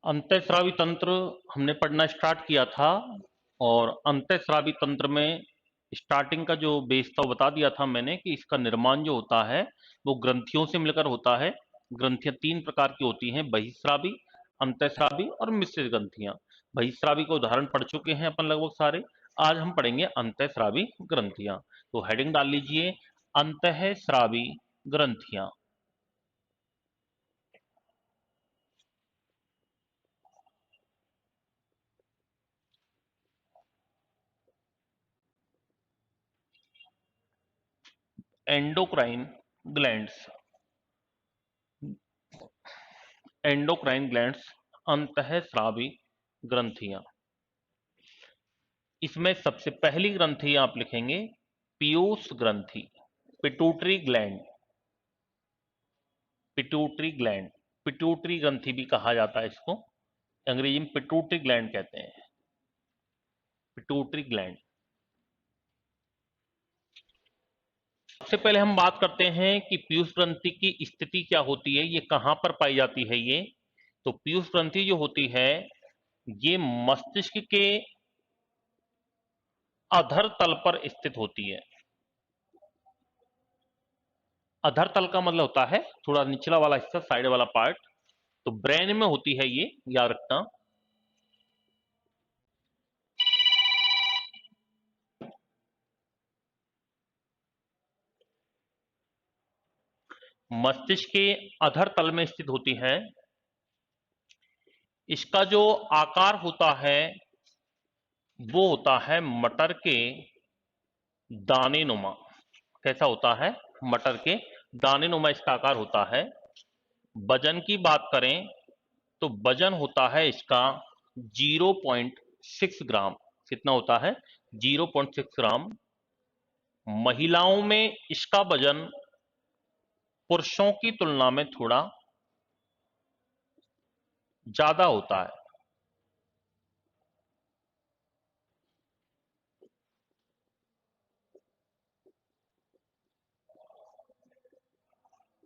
अंतःस्रावी तंत्र हमने पढ़ना स्टार्ट किया था और अंतःस्रावी तंत्र में स्टार्टिंग का जो बेस था वो बता दिया था मैंने कि इसका निर्माण जो होता है वो ग्रंथियों से मिलकर होता है। ग्रंथियां तीन प्रकार की होती हैं, बहिस्रावी, अंतःस्रावी और मिश्रित ग्रंथियां। बहिस्रावी को उदाहरण पढ़ चुके हैं अपन लगभग सारे। आज हम पढ़ेंगे अंतःस्रावी ग्रंथियां। तो हेडिंग डाल लीजिए, अंतःस्रावी ग्रंथियां। एंडोक्राइन ग्लैंड्स, एंडोक्राइन ग्लैंड्स, अंतःस्रावी ग्रंथियां। इसमें सबसे पहली ग्रंथि आप लिखेंगे पीयूष ग्रंथि, pituitary gland. Pituitary gland, pituitary ग्रंथि भी कहा जाता है इसको, अंग्रेजी में पिट्यूटरी ग्लैंड कहते हैं। Pituitary gland. सबसे पहले हम बात करते हैं कि पीयूष ग्रंथि की स्थिति क्या होती है, ये कहां पर पाई जाती है। ये तो पीयूष ग्रंथि जो होती है ये मस्तिष्क के अधर तल पर स्थित होती है। अधर तल का मतलब होता है थोड़ा निचला वाला हिस्सा, साइड वाला पार्ट। तो ब्रेन में होती है ये, याद रखना। मस्तिष्क के अधर तल में स्थित होती है। इसका जो आकार होता है वो होता है मटर के दाने नुमा। कैसा होता है? मटर के दाने नुमा इसका आकार होता है। वजन की बात करें तो वजन होता है इसका 0.6 ग्राम। कितना होता है? 0.6 ग्राम। महिलाओं में इसका वजन पुरुषों की तुलना में थोड़ा ज्यादा होता है।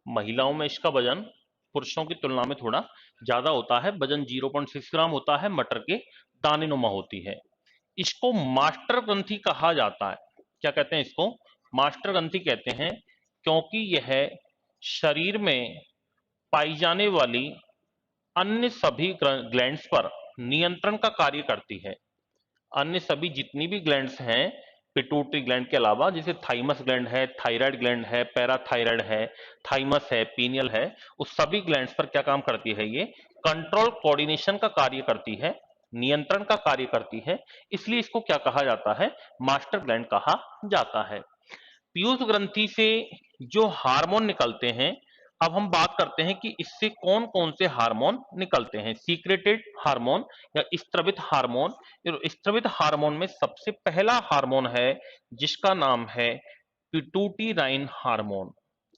महिलाओं में इसका वजन पुरुषों की तुलना में थोड़ा ज्यादा होता है। वजन 0.6 ग्राम होता है, मटर के दाने नुमा होती है। इसको मास्टर ग्रंथि कहा जाता है। क्या कहते हैं इसको? मास्टर ग्रंथि कहते हैं, क्योंकि यह शरीर में पाई जाने वाली अन्य सभी ग्लैंड्स पर नियंत्रण का कार्य करती है। अन्य सभी जितनी भी ग्लैंड्स हैं पिट्यूटरी ग्लैंड के अलावा, जैसे थाइमस ग्लैंड है, थायराइड ग्लैंड है, पैराथायराइड है, थाइमस है, पीनियल है, उस सभी ग्लैंड्स पर क्या काम करती है? ये कंट्रोल कोऑर्डिनेशन का कार्य करती है, नियंत्रण का कार्य करती है। इसलिए इसको क्या कहा जाता है? मास्टर ग्लैंड कहा जाता है। पीयूष ग्रंथि से जो हार्मोन निकलते हैं, अब हम बात करते हैं कि इससे कौन कौन से हार्मोन निकलते हैं। सीक्रेटेड हार्मोन या स्त्रवित हार्मोन। स्त्रवित हार्मोन में सबसे पहला हार्मोन है जिसका नाम है पिट्यूटराइन हार्मोन।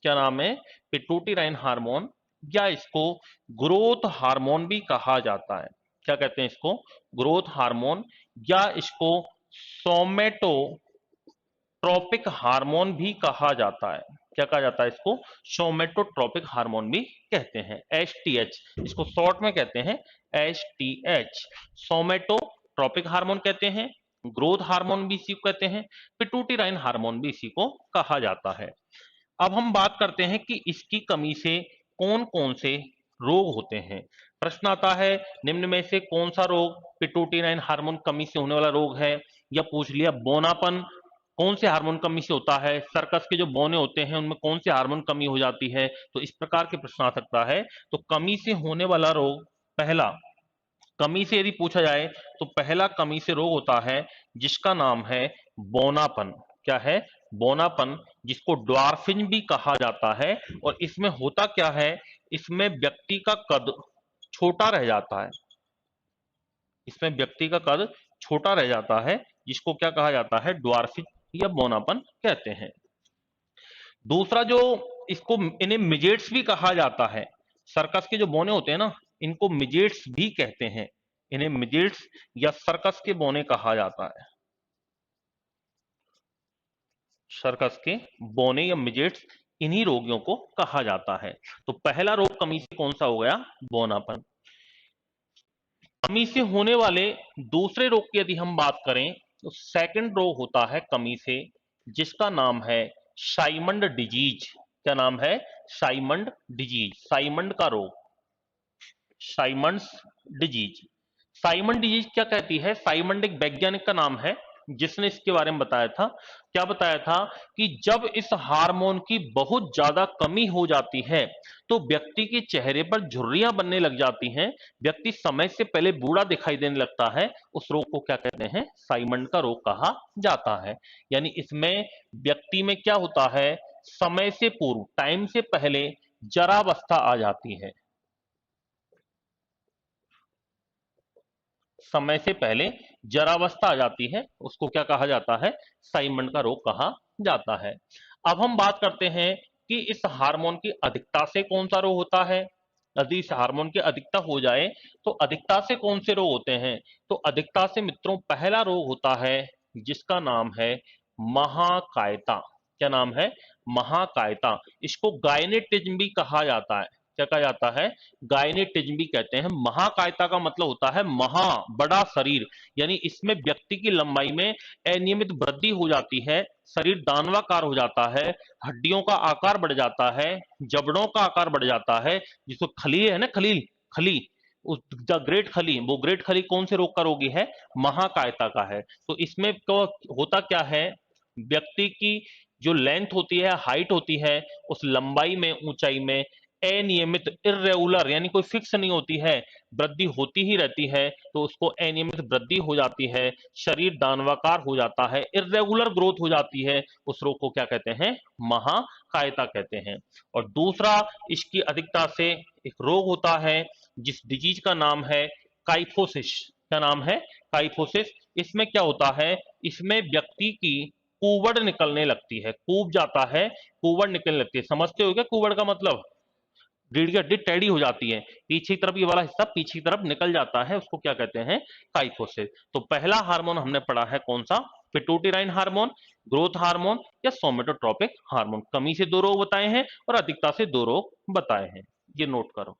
क्या नाम है? पिट्यूटराइन हार्मोन, या इसको ग्रोथ हार्मोन भी कहा जाता है। क्या कहते हैं इसको? ग्रोथ हार्मोन, या इसको सोमेटो ट्रोपिक हार्मोन भी कहा जाता है। क्या कहा जाता है इसको? सोमेटोट्रोपिक हार्मोन भी कहते हैं, एसटीएच इसको शॉर्ट में कहते हैं, एसटीएच। सोमेटोट्रोपिक हार्मोन कहते हैं, ग्रोथ हार्मोन भी इसी को कहते हैं, पिट्यूटराइन हार्मोन भी इसी को कहा जाता है। अब हम बात करते हैं कि इसकी कमी से कौन कौन से रोग होते हैं। प्रश्न आता है निम्न में से कौन सा रोग पिट्यूटराइन हार्मोन कमी से होने वाला रोग है? या पूछ लिया बोनापन कौन से हार्मोन कमी से होता है? सर्कस के जो बोने होते हैं उनमें कौन से हार्मोन कमी हो जाती है? तो इस प्रकार के प्रश्न आ सकता है। तो कमी से होने वाला रोग, पहला कमी से यदि पूछा जाए तो पहला कमी से रोग होता है जिसका नाम है बोनापन। क्या है? बोनापन, जिसको ड्वार्फिन भी कहा जाता है। और इसमें होता क्या है? इसमें व्यक्ति का कद छोटा रह जाता है। इसमें व्यक्ति का कद छोटा रह जाता है, जिसको क्या कहा जाता है? ड्वार्फिन या बोनापन कहते हैं। दूसरा जो इसको, इन्हें मिजेट्स भी कहा जाता है। सर्कस के जो बोने होते हैं ना, इनको मिजेट्स भी कहते हैं। इन्हें मिजेट्स या सर्कस के बोने कहा जाता है। सर्कस के बोने या मिजेट्स, इन्हीं रोगियों को कहा जाता है। तो पहला रोग कमी से कौन सा हो गया? बोनापन। कमी से होने वाले दूसरे रोग की यदि हम बात करें तो सेकंड रोग होता है कमी से, जिसका नाम है साइमंड डिजीज। क्या नाम है? साइमंड डिजीज, साइमंड का रोग, साइमंड्स डिजीज। साइमंड डिजीज क्या कहती है? साइमंड एक वैज्ञानिक का नाम है जिसने इसके बारे में बताया था। क्या बताया था? कि जब इस हार्मोन की बहुत ज्यादा कमी हो जाती है तो व्यक्ति के चेहरे पर झुर्रियां बनने लग जाती हैं, व्यक्ति समय से पहले बूढ़ा दिखाई देने लगता है। उस रोग को क्या कहते हैं? साइमंड का रोग कहा जाता है। यानी इसमें व्यक्ति में क्या होता है? समय से पूर्व, टाइम से पहले जरावस्था आ जाती है। समय से पहले जरावस्था आ जाती है, उसको क्या कहा जाता है? साइमंड का रोग कहा जाता है। अब हम बात करते हैं कि इस हार्मोन की अधिकता से कौन सा रोग होता है। यदि इस हार्मोन की अधिकता हो जाए तो अधिकता से कौन से रोग होते हैं? तो अधिकता से मित्रों पहला रोग होता है जिसका नाम है महाकायता। क्या नाम है? महाकायता। इसको गायनेटिज्म भी कहा जाता है। क्या कहा जाता है? गायनेटिज्म भी कहते हैं। महाकायता का मतलब होता है महा, बड़ा शरीर। यानी इसमें व्यक्ति की लंबाई में अनियमित वृद्धि हो जाती है, शरीर दानवाकार हो जाता है, हड्डियों का आकार बढ़ जाता है, जबड़ों का आकार बढ़ जाता है। जिसको खलील है ना, खलील, खली, उस द ग्रेट खली, वो ग्रेट खली कौन से रोग का रोगी है? महाकायता का है। तो इसमें तो होता क्या है? व्यक्ति की जो लेंथ होती है, हाइट होती है, उस लंबाई में, ऊंचाई में अनियमित, इरेगुलर, यानी कोई फिक्स नहीं होती है, वृद्धि होती ही रहती है, तो उसको अनियमित वृद्धि हो जाती है, शरीर दानवाकार हो जाता है, इरेगुलर ग्रोथ हो जाती है। उस रोग को क्या कहते हैं? महाकायता कहते हैं। और दूसरा, इसकी अधिकता से एक रोग होता है जिस डिजीज का नाम है काइफोसिस। क्या नाम है? काइफोसिस। इसमें क्या होता है? इसमें व्यक्ति की कुवड़ निकलने लगती है, कूब जाता है, कुवड़ निकलने लगती है। समझते हो क्या कुवड़ का मतलब? रीढ़ की हड्डी टेढ़ी हो जाती है, पीछे की तरफ ये वाला हिस्सा पीछे की तरफ निकल जाता है, उसको क्या कहते हैं? काइफोसिस। तो पहला हार्मोन हमने पढ़ा है कौन सा? पिट्यूटराइन हार्मोन, ग्रोथ हार्मोन या सोमेटोट्रोपिक हार्मोन। कमी से दो रोग बताए हैं और अधिकता से दो रोग बताए हैं, ये नोट करो।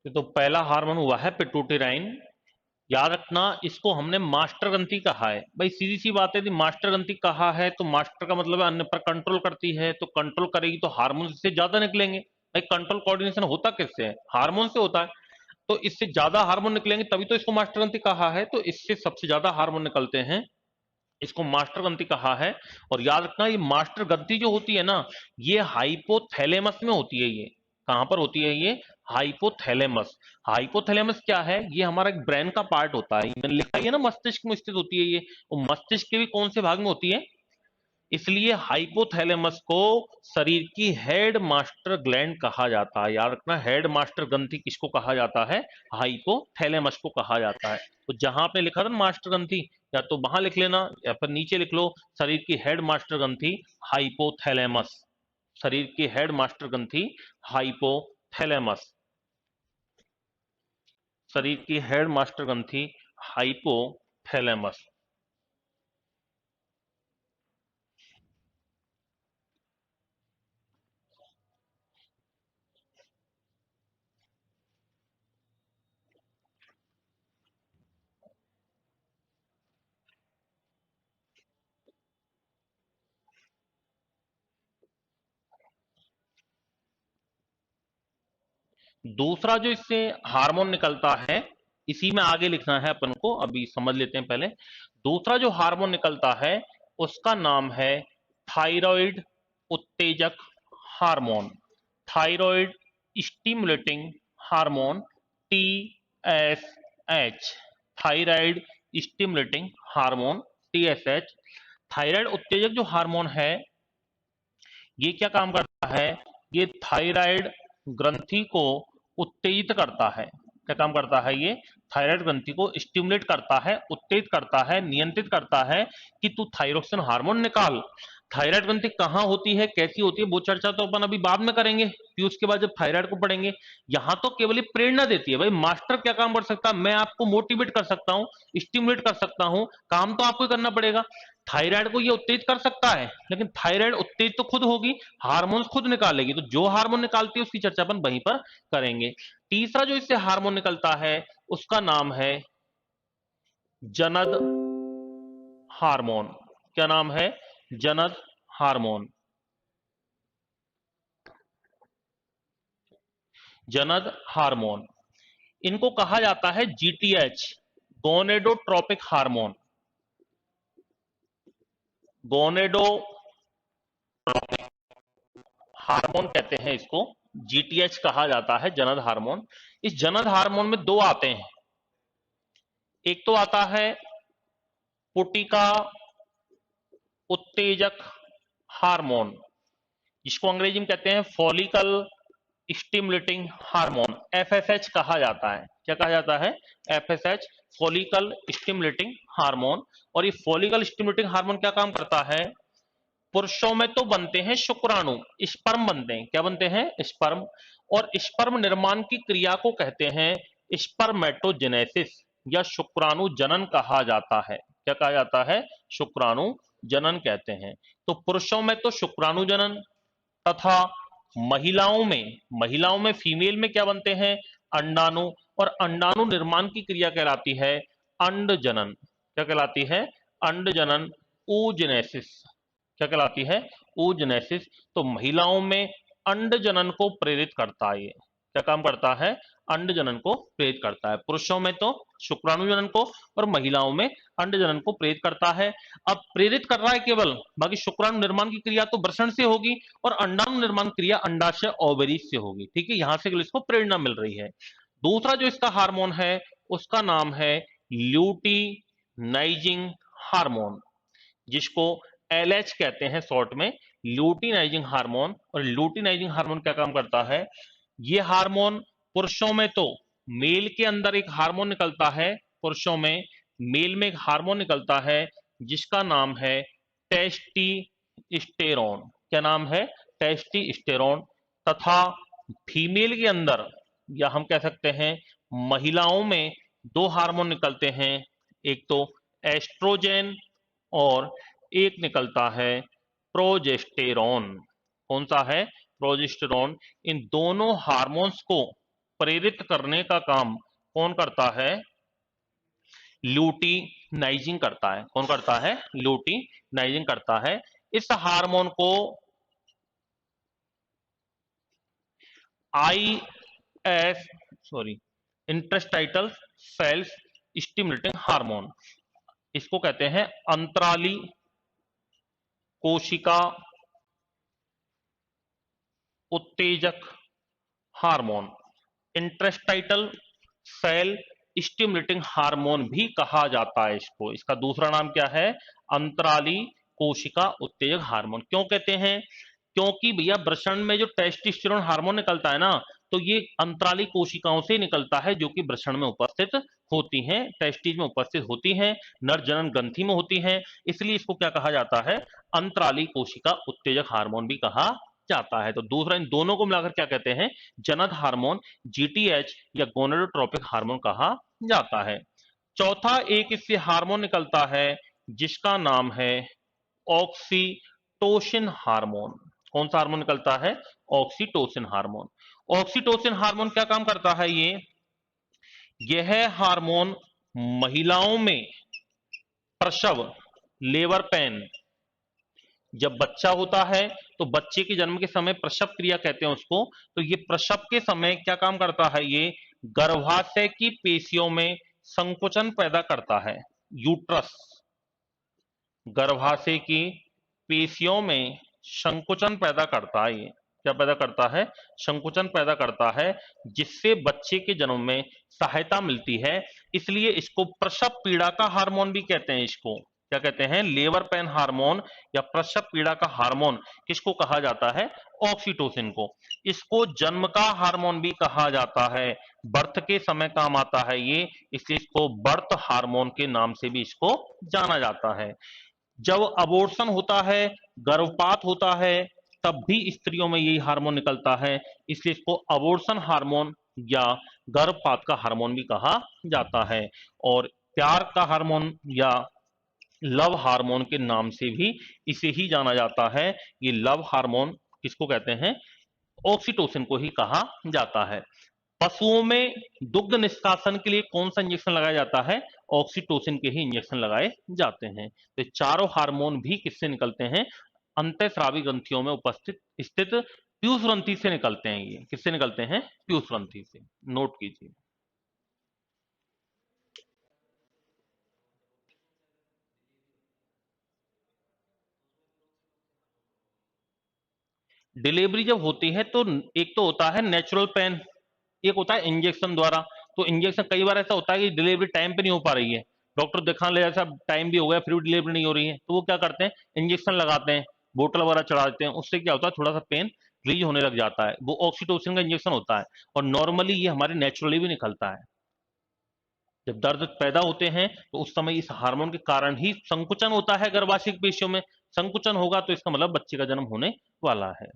तो पहला हार्मोन हुआ है पिट्यूटराइन। याद रखना, इसको हमने मास्टर ग्रंथि कहा है। भाई सीधी सी बात है, यदि मास्टर ग्रंथि कहा है तो मास्टर का मतलब है अन्य पर कंट्रोल करती है, तो कंट्रोल करेगी तो हार्मोन इससे ज्यादा निकलेंगे। भाई कंट्रोल कोऑर्डिनेशन होता किससे है? हार्मोन से होता है। तो इससे ज्यादा हार्मोन निकलेंगे तभी तो इसको मास्टर ग्रंथि कहा है। तो इससे सबसे ज्यादा हार्मोन निकलते हैं, इसको मास्टर ग्रंथि कहा है। और याद रखना, ये मास्टर ग्रंथि जो होती है ना, ये हाइपोथैलेमस में होती है। ये कहां पर होती है? ये हाइपोथैलेमस। हाइपोथैलेमस क्या है? ये हमारा एक ब्रेन का पार्ट होता है, मैंने लिखा ही है ना, मस्तिष्क में स्थित होती है ये। और मस्तिष्क के भी कौन से भाग में होती है? इसलिए हाइपोथैलेमस को शरीर की हेड मास्टर ग्लैंड कहा जाता है। याद रखना, हेड मास्टर ग्रंथि किसको कहा जाता है? हाइपोथैलेमस को कहा जाता है। तो जहां आपने लिखा था ना मास्टर ग्रंथि, या तो वहां लिख लेना या फिर नीचे लिख लो, शरीर की हेड मास्टर ग्रंथि हाइपोथैलेमस। शरीर की हेड मास्टर ग्रंथि हाइपोथैलेमस। शरीर की हेड मास्टर ग्रंथि हाइपोथैलेमस। दूसरा जो इससे हार्मोन निकलता है, इसी में आगे लिखना है अपन को, अभी समझ लेते हैं पहले। दूसरा जो हार्मोन निकलता है उसका नाम है थायराइड उत्तेजक hormone, thyroid stimulating hormone, T S H, thyroid stimulating hormone TSH। Thyroid उत्तेजक जो हार्मोन है ये क्या काम करता है, ये थायराइड ग्रंथि को उत्तेजित करता है। क्या काम करता है ये, थायराइड ग्रंथि को स्टिमुलेट करता है, उत्तेजित करता है, नियंत्रित करता है कि तू थायरोक्सिन हार्मोन निकाल। थायराइड ग्रंथि कहाँ होती है, कैसी होती है, वो चर्चा तो अपन अभी बाद में करेंगे, फिर उसके बाद जब थायराइड को पढ़ेंगे। यहां तो केवल ये प्रेरणा देती है, भाई मास्टर क्या काम कर सकता है, मैं आपको मोटिवेट कर सकता हूं, स्टिमुलेट कर सकता हूं, काम तो आपको करना पड़ेगा। थायराइड को ये उत्तेजित कर सकता है, लेकिन थायराइड उत्तेजित तो खुद होगी, हार्मोन्स खुद निकालेगी, तो जो हार्मोन निकालती है उसकी चर्चा अपन वहीं पर करेंगे। तीसरा जो इससे हार्मोन निकलता है उसका नाम है जनद हार्मोन। क्या नाम है, जनद हार्मोन। जनद हार्मोन, इनको कहा जाता है GTH, gonadotropic hormone. Gonadotropic hormone कहते हैं इसको, GTH कहा जाता है, जनद हार्मोन। इस जनद हार्मोन में दो आते हैं, एक तो आता है पुटिका उत्तेजक हार्मोन, जिसको अंग्रेजी में कहते हैं फॉलिकल स्टिमुलेटिंग हार्मोन, FSH कहा जाता है। क्या कहा जाता है, FSH, फॉलिकल स्टिमुलेटिंग हार्मोन। और ये फॉलिकल स्टिमुलेटिंग हार्मोन क्या काम करता है, पुरुषों में तो बनते हैं शुक्राणु, स्पर्म बनते हैं, क्या बनते हैं, स्पर्म। और स्पर्म निर्माण की क्रिया को कहते हैं स्पर्मेटोजेनेसिस या शुक्राणु जनन कहा जाता है। क्या कहा जाता है, शुक्राणु जनन कहते हैं। तो पुरुषों में तो शुक्राणु जनन, तथा महिलाओं में फीमेल में क्या बनते हैं, अंडाणु। और अंडाणु निर्माण की क्रिया कहलाती है अंड जनन। क्या कहलाती है, अंड जनन, oogenesis। क्या कहलाती है, oogenesis। तो महिलाओं में अंड जनन को प्रेरित करता है, ये क्या काम करता है, अंड जनन को प्रेरित करता है। पुरुषों में तो शुक्राणु जनन को और महिलाओं में अंड जनन को प्रेरित करता है। अब प्रेरित कर रहा है केवल, बाकी शुक्राणु निर्माण की क्रिया तो वृषण से होगी और अंडाणु निर्माण क्रिया अंडाशय ओवरीज से होगी। ठीक है, यहां से इसको प्रेरणा मिल रही है। दूसरा जो इसका हार्मोन है उसका नाम है ल्यूटिनाइजिंग हार्मोन, जिसको LH कहते हैं शॉर्ट में, ल्यूटिनाइजिंग हार्मोन। और ल्यूटिनाइजिंग हार्मोन क्या काम करता है, ये हार्मोन पुरुषों में तो मेल के अंदर एक हार्मोन निकलता है, पुरुषों में मेल में एक हार्मोन निकलता है जिसका नाम है टेस्टिस्टेरोन। क्या नाम है, टेस्टिस्टेरोन। तथा फीमेल के अंदर, या हम कह सकते हैं महिलाओं में, दो हार्मोन निकलते हैं, एक तो एस्ट्रोजेन और एक निकलता है प्रोजेस्टेरॉन। कौन सा है, प्रोजेस्टेरॉन। इन दोनों हार्मोन्स को प्रेरित करने का काम कौन करता है, ल्यूटिनाइजिंग करता है। कौन करता है, ल्यूटिनाइजिंग करता है। इस हार्मोन को इंटरस्टाइटल सेल्स स्टिमुलेटिंग हार्मोन, इसको कहते हैं अंतराली कोशिका उत्तेजक हार्मोन। इंटरस्टाइटल सेल स्टिमुलेटिंग हार्मोन भी कहा जाता है इसको। इसका दूसरा नाम क्या है, अंतराली कोशिका उत्तेजक हार्मोन। क्यों कहते हैं, क्योंकि भैया वृषण में जो टेस्टोस्टेरोन हार्मोन निकलता है ना, तो ये अंतराली कोशिकाओं से निकलता है जो कि वृषण में उपस्थित होती हैं, टेस्टिस में उपस्थित होती हैं, नर जनन ग्रंथि में होती हैं। इसलिए इसको क्या कहा जाता है, अंतराली कोशिका उत्तेजक हार्मोन भी कहा जाता है। तो दूसरा, इन दोनों को मिलाकर क्या कहते हैं, जनन हार्मोन, GTH या गोनेडोट्रोपिक हार्मोन कहा जाता है। चौथा एक इससे हार्मोन निकलता है जिसका नाम है ऑक्सीटोसिन हार्मोन। कौन सा हार्मोन निकलता है, ऑक्सीटोसिन हार्मोन। ऑक्सीटोसिन हार्मोन क्या काम करता है, यह हार्मोन महिलाओं में प्रसव, लेबर पेन, जब बच्चा होता है तो बच्चे के जन्म के समय प्रसव क्रिया कहते हैं उसको, तो ये प्रसव के समय क्या काम करता है, ये गर्भाशय की पेशियों में संकुचन पैदा करता है। यूट्रस, गर्भाशय की पेशियों में संकुचन पैदा करता है ये। क्या पैदा करता है? संकुचन पैदा करता है, जिससे बच्चे के जन्म में सहायता मिलती है। इसलिए इसको प्रसव पीड़ा का हार्मोन भी कहते हैं। इसको क्या कहते हैं? लेबर पेन हार्मोन या प्रसव पीड़ा का हार्मोन किसको कहा जाता है? ऑक्सीटोसिन को। इसको जन्म का हार्मोन भी कहा जाता है, बर्थ के समय काम आता है ये, इसलिए इसको बर्थ हार्मोन के नाम से भी इसको जाना जाता है। जब अबॉर्शन होता है, गर्भपात होता है, तब भी स्त्रियों में यही हार्मोन निकलता है, इसलिए इसको अबॉर्शन हार्मोन या गर्भपात का हार्मोन भी कहा जाता है। और प्यार का हार्मोन या लव हार्मोन के नाम से भी इसे ही जाना जाता है। ये लव हार्मोन किसको कहते हैं? ऑक्सीटोसिन को ही कहा जाता है। पशुओं में दुग्ध निष्कासन के लिए कौन सा इंजेक्शन लगाया जाता है? ऑक्सीटोसिन के ही इंजेक्शन लगाए जाते हैं। तो चारों हार्मोन भी किससे निकलते हैं? अंतःस्रावी ग्रंथियों में उपस्थित स्थित पीयूष ग्रंथि से निकलते हैं। ये किससे निकलते हैं? पीयूष ग्रंथि से। नोट कीजिए। डिलीवरी जब होती है तो एक तो होता है नेचुरल पेन, एक होता है इंजेक्शन द्वारा। तो इंजेक्शन कई बार ऐसा होता है कि डिलीवरी टाइम पे नहीं हो पा रही है, डॉक्टर दिखा ले ऐसा टाइम भी हो गया फिर भी डिलीवरी नहीं हो रही है, तो वो क्या करते हैं? इंजेक्शन लगाते हैं, बोतल वगैरह चढ़ा देते हैं। उससे क्या होता है? थोड़ा सा पेन रिलीज होने लग जाता है। वो ऑक्सीटोसिन का इंजेक्शन होता है। और नॉर्मली ये हमारे नेचुरली भी निकलता है। जब दर्द पैदा होते हैं तो उस समय इस हार्मोन के कारण ही संकुचन होता है गर्भाशय पेशियों में। संकुचन होगा तो इसका मतलब बच्चे का जन्म होने वाला है।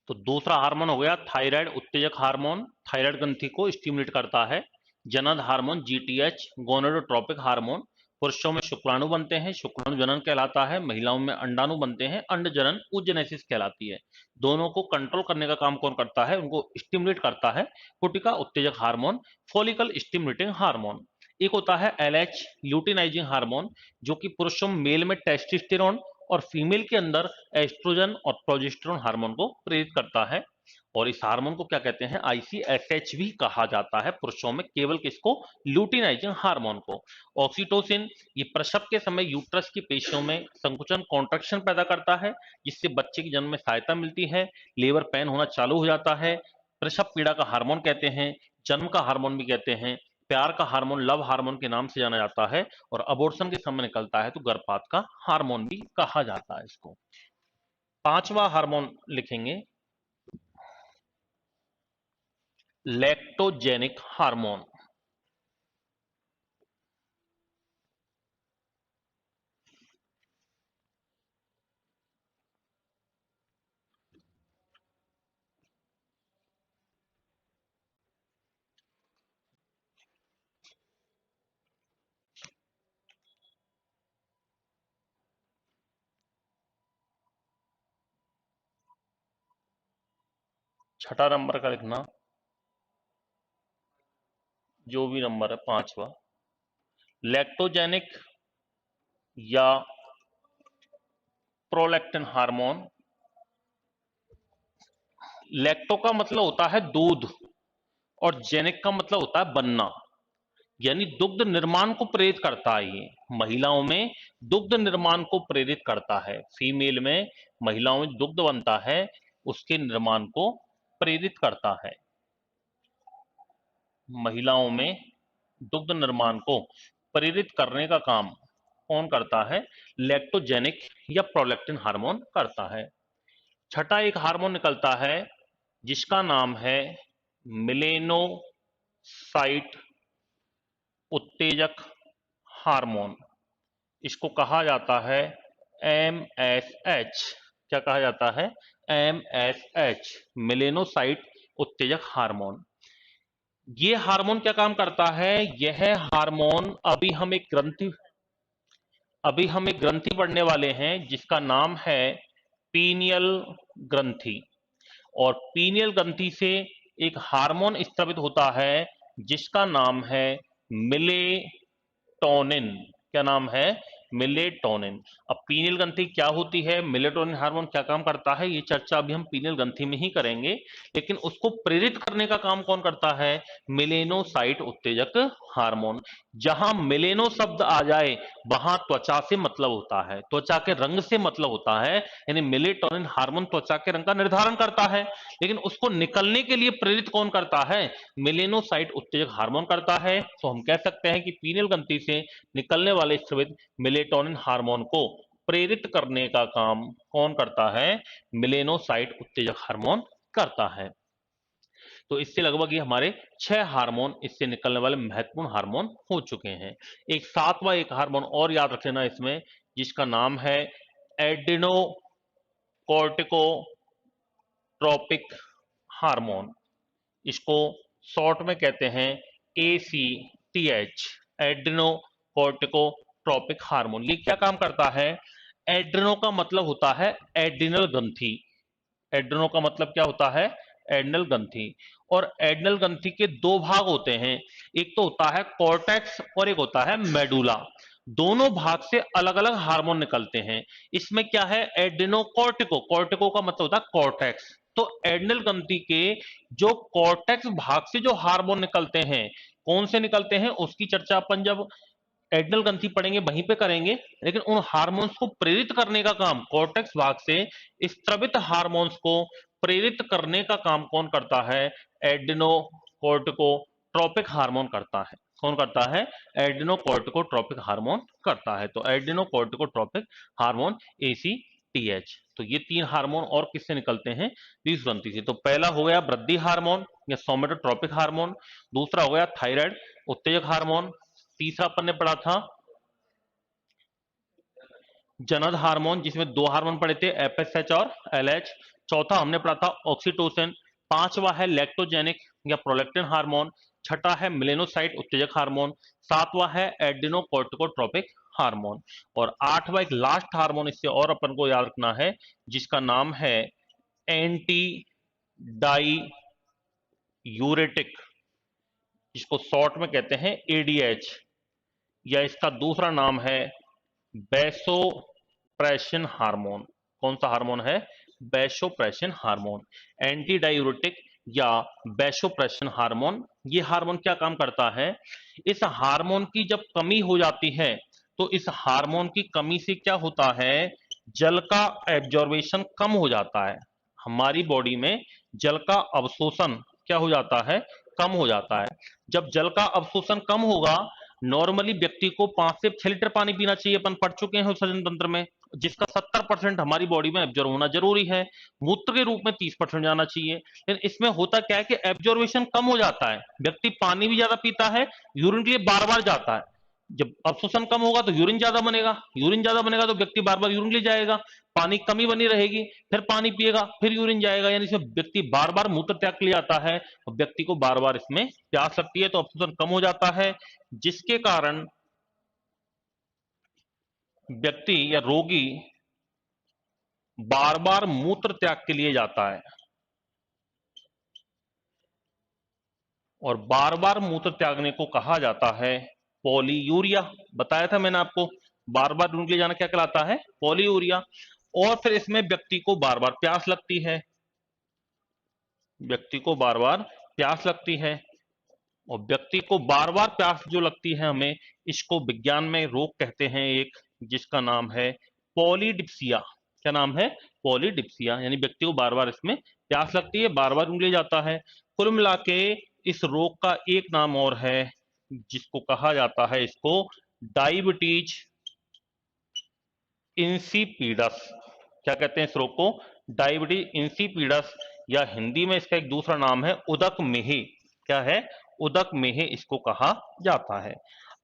तो दूसरा हार्मोन हो गया थायराइड उत्तेजक हार्मोन, थायराइड ग्रंथि को स्टिमुलेट करता है। जनन हार्मोन जीटीएच गोनेडोट्रोपिक हार्मोन, पुरुषों में शुक्राणु बनते हैं, शुक्राणु जनन कहलाता है। महिलाओं में अंडाणु बनते हैं, अंड जनन oogenesis कहलाती है। दोनों को कंट्रोल करने का काम कौन करता है? उनको स्टिमुलेट करता है पुटिका उत्तेजक हार्मोन, फॉलिकल स्टिमुलेटिंग हार्मोन। एक होता है एलएच ल्यूटिनाइजिंग हार्मोन, जो कि पुरुषों मेल में टेस्टोस्टेरोन और फीमेल के अंदर एस्ट्रोजन और प्रोजेस्टेरोन हार्मोन को प्रेरित करता है। और इस हार्मोन को क्या कहते हैं? आईसीएसएच भी कहा जाता है पुरुषों में, केवल किसको? ल्यूटिनाइजिंग हार्मोन को। ऑक्सीटोसिन ये प्रसव के समय यूट्रस की पेशियों में संकुचन कॉन्ट्रैक्शन पैदा करता है, जिससे बच्चे के जन्म में सहायता मिलती है, लेबर पेन होना चालू हो जाता है। प्रसव पीड़ा का हार्मोन कहते हैं, जन्म का हार्मोन भी कहते हैं, प्यार का हार्मोन लव हार्मोन के नाम से जाना जाता है। और अबॉर्शन के समय निकलता है तो गर्भपात का हार्मोन भी कहा जाता है इसको। पांचवा हार्मोन लिखेंगे लैक्टोजेनिक हार्मोन। छठा नंबर का लिखना, जो भी नंबर है पांचवा। लैक्टोजेनिक या प्रोलैक्टिन हार्मोन। लैक्टो का मतलब होता है दूध, और जेनिक का मतलब होता है बनना, यानी दुग्ध निर्माण को प्रेरित करता है। ये महिलाओं में दुग्ध निर्माण को प्रेरित करता है। फीमेल में, महिलाओं में दुग्ध बनता है, उसके निर्माण को प्रेरित करता है। महिलाओं में दुग्ध निर्माण को प्रेरित करने का काम कौन करता है? लैक्टोजेनिक या प्रोलैक्टिन हार्मोन करता है। छठा एक हार्मोन निकलता है जिसका नाम है मिलेनो साइट उत्तेजक हार्मोन, इसको कहा जाता है MSH। क्या कहा जाता है? MSH, मेलेनोसाइट उत्तेजक हार्मोन। ये हार्मोन क्या काम करता है? यह हार्मोन अभी हम एक ग्रंथि पढ़ने वाले हैं जिसका नाम है पीनियल ग्रंथि। और पीनियल ग्रंथि से एक हार्मोन स्रावित होता है जिसका नाम है मिलेटोनिन। क्या नाम है? मिलेटोनिन। अब पीनियल ग्रंथि क्या होती है, मिलेटोनिन हार्मोन क्या काम करता है, ये चर्चा अभी हम पीनियल ग्रंथि में ही करेंगे। लेकिन उसको प्रेरित करने का काम कौन करता है? मेलेनोसाइट उत्तेजक हार्मोन। जहां मेलेनो शब्द आ जाए वहां त्वचा से मतलब होता है, त्वचा के रंग से मतलब होता है। यानी मेलेटोनिन हार्मोन त्वचा के रंग का निर्धारण करता है, लेकिन उसको निकलने के लिए प्रेरित कौन करता है? मेलेनोसाइट उत्तेजक हार्मोन करता है। तो हम कह सकते हैं कि पीनियल ग्रंथि से निकलने वाले स्रावित मेलेटोनिन हार्मोन को प्रेरित करने का काम कौन करता है? मेलेनोसाइट उत्तेजक हार्मोन करता है। तो इससे लगभग ये हमारे 6 हार्मोन इससे निकलने वाले महत्वपूर्ण हार्मोन हो चुके हैं। एक सातवां एक हार्मोन और याद रख लेना इसमें, जिसका नाम है एड्रिनो कॉर्टिकोट्रोपिक हार्मोन। इसको शॉर्ट में कहते हैं ACTH, एड्रिनो कॉर्टिकोट्रोपिक हार्मोन। ये क्या काम करता है? एड्रिनो का मतलब होता है एड्रिनल ग्रंथि। एड्रिनो का मतलब क्या होता है? एड्रिनल ग्रंथि। और एड्रिनल ग्रंथि के दो भाग होते हैं, एक तो होता है कॉर्टेक्स और एक होता है मेडुला। दोनों भाग से अलग अलग हार्मोन निकलते हैं। इसमें क्या है? एड्रिनो कॉर्टिको, कॉर्टिको का मतलब होता है कॉर्टेक्स। तो एड्रिनल ग्रंथि के जो कॉर्टेक्स भाग से जो हार्मोन निकलते हैं, कौन से निकलते हैं उसकी चर्चा अपन जब एड्रिनल ग्रंथि पढ़ेंगे वहीं पे करेंगे। लेकिन उन हार्मोन्स को प्रेरित करने का काम, कॉर्टेक्स भाग से स्रावित हार्मोन्स को प्रेरित करने का काम कौन करता है? एड्रिनो कॉर्टिकोट्रोपिक हार्मोन करता है। कौन करता है? एड्रिनो कॉर्टिकोट्रोपिक हार्मोन करता है। तो एड्रिनो कॉर्टिकोट्रोपिक हार्मोन ACTH। तो ये 3 हार्मोन और किससे निकलते हैं? पीयूष ग्रंथि से। तो पहला हो गया वृद्धि हार्मोन या सोमेटोट्रोपिक हार्मोन, दूसरा हो गया थायराइड उत्तेजक हार्मोन, तीसरा अपन ने पढ़ा था जनद हार्मोन जिसमें 2 हार्मोन पढ़े थे FSH और LH, चौथा हमने पढ़ा था ऑक्सीटोसिन, पांचवा है लैक्टोजेनिक या प्रोलैक्टिन हार्मोन, छठा है मेलेनोसाइट उत्तेजक हार्मोन, सातवां है एड्रिनोकॉर्टिकोट्रोपिक हार्मोन, और आठवां एक लास्ट हार्मोन इससे और अपन को याद रखना है जिसका नाम है एंटी डाई यूरेटिक, जिसको शॉर्ट में कहते हैं ADH, या इसका दूसरा नाम है वैसोप्रेसिन हार्मोन। कौन सा हार्मोन है? वैसोप्रेसिन हार्मोन, एंटी डायूरेटिक या वैसोप्रेसिन हार्मोन। ये हार्मोन क्या काम करता है? इस हार्मोन की जब कमी हो जाती है तो इस हार्मोन की कमी से क्या होता है? जल का एब्जॉर्बेशन कम हो जाता है। हमारी बॉडी में जल का अवशोषण क्या हो जाता है? कम हो जाता है। जब जल का अवशोषण कम होगा, नॉर्मली व्यक्ति को 5 से 6 लीटर पानी पीना चाहिए, अपन पढ़ चुके हैं श्वसन तंत्र में, जिसका 70% हमारी बॉडी में एब्जॉर्ब होना जरूरी है। मूत्र के रूप में 30% जाना चाहिए। लेकिन इसमें होता क्या है कि एब्जॉर्बेशन कम हो जाता है, व्यक्ति पानी भी ज्यादा पीता है, यूरिन के लिए बार बार जाता है। जब अवशोषण कम होगा तो यूरिन ज्यादा बनेगा, यूरिन ज्यादा बनेगा तो व्यक्ति बार बार यूरिन ले जाएगा, पानी कमी बनी रहेगी, फिर पानी पिएगा, फिर यूरिन जाएगा, यानी इसमें व्यक्ति बार बार मूत्र त्याग के लिए आता है और व्यक्ति को बार बार इसमें प्यास लगती है, तो अवशोषण कम हो जाता है, जिसके कारण व्यक्ति या रोगी बार बार मूत्र त्याग के लिए जाता है। और बार बार मूत्र त्यागने को कहा जाता है पॉलीयूरिया। बताया था मैंने आपको, बार बार यूरिन के लिए जाना क्या कहलाता है? पॉलीयूरिया। और फिर इसमें व्यक्ति को बार बार प्यास लगती है, व्यक्ति को बार बार प्यास लगती है, और व्यक्ति को बार बार प्यास जो लगती है हमें, इसको विज्ञान में रोग कहते हैं एक, जिसका नाम है पॉलीडिप्सिया। क्या नाम है? पॉलीडिप्सिया, यानी व्यक्ति को बार बार इसमें प्यास लगती है, बार बार उंगली जाता है। कुल मिला के इस रोग का एक नाम और है जिसको कहा जाता है, इसको डायबिटीज इंसिपिडस। क्या कहते हैं इस रोग को? डायबिटीज इंसिपिडस, या हिंदी में इसका एक दूसरा नाम है उदक मेही। क्या है, उदक मेह इसको कहा जाता है।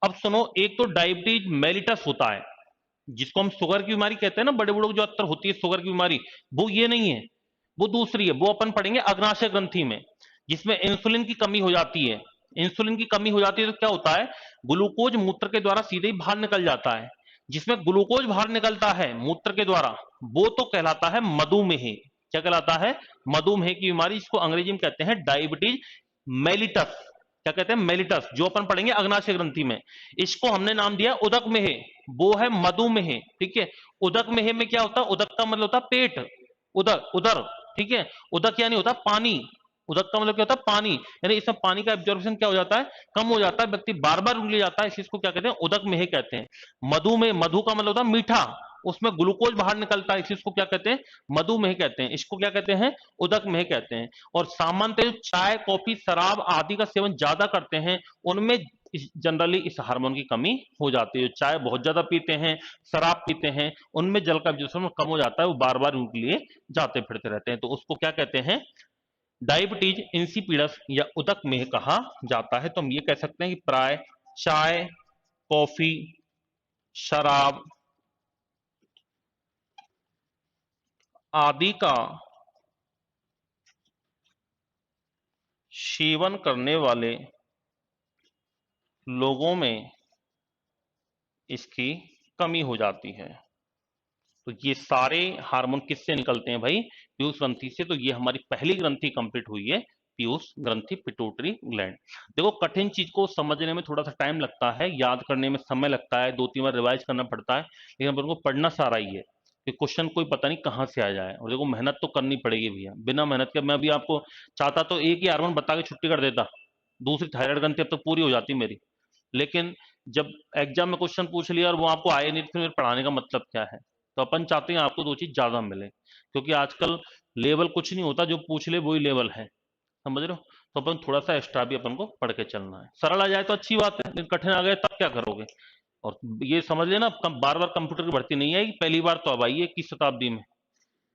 अब सुनो, एक तो डायबिटीज मेलिटस होता है, जिसको हम शुगर की बीमारी कहते हैं ना, बड़े बूढ़ों को जो अक्सर होती है शुगर की बीमारी, वो ये नहीं है, वो दूसरी है, वो अपन पढ़ेंगे अग्नाशय ग्रंथि में, जिसमें इंसुलिन की कमी हो जाती है। इंसुलिन की कमी हो जाती है तो क्या होता है, ग्लूकोज मूत्र के द्वारा सीधे ही बाहर निकल जाता है। जिसमें ग्लूकोज बाहर निकलता है मूत्र के द्वारा, वो तो कहलाता है मधुमेह। क्या कहलाता है, मधुमेह की बीमारी, जिसको अंग्रेजी में कहते हैं डायबिटीज मेलिटस। क्या कहते हैं, मेलिटस, जो अपन पढ़ेंगे अग्नाशय ग्रंथि में। इसको हमने नाम दिया उदक मेह, वो है मधुमेह। ठीक है, उदक मेह में क्या होता है, उदक का मतलब होता है पेट, उदर उदर। ठीक है, उदक यानी होता है पानी, उदक का मतलब क्या होता है, पानी, यानी इसमें पानी का एब्जॉर्प्शन क्या हो जाता है, कम हो जाता है, व्यक्ति बार बार उंगली जाता है, इस चीज को क्या कहते हैं, उदक मेह कहते हैं। मधु में, मधु का मतलब होता है मीठा, उसमें ग्लूकोज बाहर निकलता है, इस चीज को क्या कहते हैं, मधुमेह कहते हैं, इसको क्या कहते हैं, उदक मेह कहते हैं। और सामान्यतः चाय कॉफी शराब आदि का सेवन ज्यादा करते हैं, उनमें जनरली इस हार्मोन की कमी हो जाती है। चाय बहुत ज्यादा पीते हैं, शराब पीते हैं, उनमें जल का एब्जॉर्प्शन कम हो जाता है, वो बार बार उनके लिए जाते फिरते रहते हैं, तो उसको क्या कहते हैं, डायबिटीज इंसिपिडस या उदक मेह कहा जाता है। तो हम ये कह सकते हैं कि प्राय चाय कॉफी शराब आदि का सेवन करने वाले लोगों में इसकी कमी हो जाती है। तो ये सारे हार्मोन किससे निकलते हैं भाई, पीयूष ग्रंथि से। तो ये हमारी पहली ग्रंथि कंप्लीट हुई है, पीयूष ग्रंथि, पिट्यूटरी ग्लैंड। देखो, कठिन चीज को समझने में थोड़ा सा टाइम लगता है, याद करने में समय लगता है, 2-3 बार रिवाइज करना पड़ता है, लेकिन अपन को पढ़ना सारा ही है कि क्वेश्चन कोई पता नहीं कहाँ से आ जाए। और देखो, मेहनत तो करनी पड़ेगी भैया, बिना मेहनत के मैं भी आपको चाहता तो एक ही हार्मोन बता के छुट्टी कर देता, दूसरी थायराइड ग्रंथि अब तो पूरी हो जाती मेरी। लेकिन जब एग्जाम में क्वेश्चन पूछ लिया और वो आपको आए नहीं, तो फिर पढ़ाने का मतलब क्या है। तो अपन चाहते हैं आपको दो चीज ज्यादा मिले, क्योंकि आजकल लेवल कुछ नहीं होता, जो पूछ ले वही लेवल है, समझ रहे हो। तो अपन थोड़ा सा एक्स्ट्रा भी अपन को पढ़ के चलना है। सरल आ जाए तो अच्छी बात है, लेकिन कठिन आ गए तब क्या करोगे। और ये समझ लेना, बार बार कंप्यूटर की भर्ती नहीं आएगी, पहली बार तो अब आई है 21 शताब्दी में,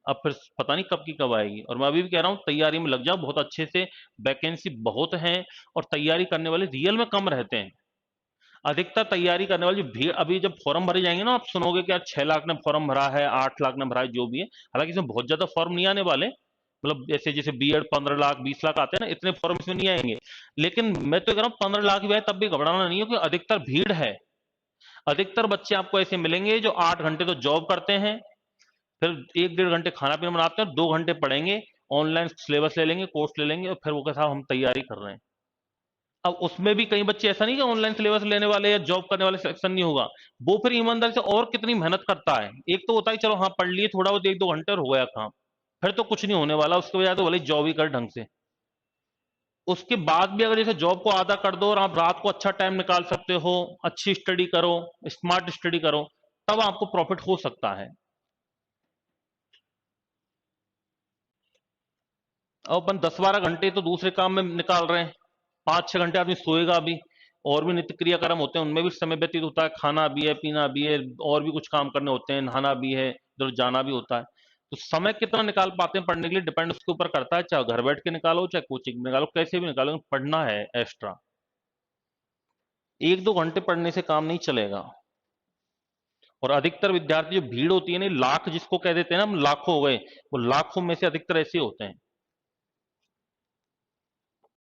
अब फिर पता नहीं कब की कब आएगी। और मैं अभी भी कह रहा हूँ, तैयारी में लग जाओ बहुत अच्छे से, वैकेंसी बहुत है, और तैयारी करने वाले रियल में कम रहते हैं। अधिकतर तैयारी करने वाली जो भीड़, अभी जब फॉर्म भरे जाएंगे ना, आप सुनोगे कि आज 6 लाख ने फॉर्म भरा है, 8 लाख ने भरा है, जो भी है। हालांकि इसमें बहुत ज्यादा फॉर्म नहीं आने वाले, मतलब जैसे जैसे बीएड 15 लाख 20 लाख आते हैं ना, इतने फॉर्म इसमें नहीं आएंगे। लेकिन मैं तो कह रहा हूँ 15 लाख भी आए तब भी घबराना नहीं हो, क्योंकि अधिकतर भीड़ है। अधिकतर बच्चे आपको ऐसे मिलेंगे जो 8 घंटे तो जॉब करते हैं, फिर 1-1.5 घंटे खाना पीना बनाते हैं, 2 घंटे पढ़ेंगे, ऑनलाइन सिलेबस ले लेंगे, कोर्स ले लेंगे, और फिर वो कहता हम तैयारी कर रहे हैं। अब उसमें भी कई बच्चे, ऐसा नहीं कि ऑनलाइन सिलेबस लेने वाले या जॉब करने वाले सिलेक्शन नहीं होगा, वो फिर ईमानदारी से और कितनी मेहनत करता है। एक तो होता है चलो हाँ पढ़ लिए थोड़ा बहुत 1-2 घंटे और हो गया काम, फिर तो कुछ नहीं होने वाला, उसके बजाय तो भले जॉब ही कर ढंग से। उसके बाद भी अगर जैसे जॉब को आधा कर दो और आप रात को अच्छा टाइम निकाल सकते हो, अच्छी स्टडी करो, स्मार्ट स्टडी करो, तब आपको प्रॉफिट हो सकता है। अब अपन 10-12 घंटे तो दूसरे काम में निकाल रहे हैं, 5-6 घंटे आदमी सोएगा भी, और भी नित्य क्रियाक्रम होते हैं, उनमें भी समय व्यतीत होता है, खाना भी है, पीना भी है, और भी कुछ काम करने होते हैं, नहाना भी है, इधर जाना भी होता है। तो समय कितना निकाल पाते हैं पढ़ने के लिए, डिपेंड उसके ऊपर करता है, चाहे घर बैठ के निकालो चाहे कोचिंग में निकालो, कैसे भी निकालो, लेकिन पढ़ना है एक्स्ट्रा। 1-2 घंटे पढ़ने से काम नहीं चलेगा। और अधिकतर विद्यार्थी, जो भीड़ होती है ना, लाख जिसको कह देते हैं ना हम, लाखों हो गए, वो लाखों में से अधिकतर ऐसे होते हैं।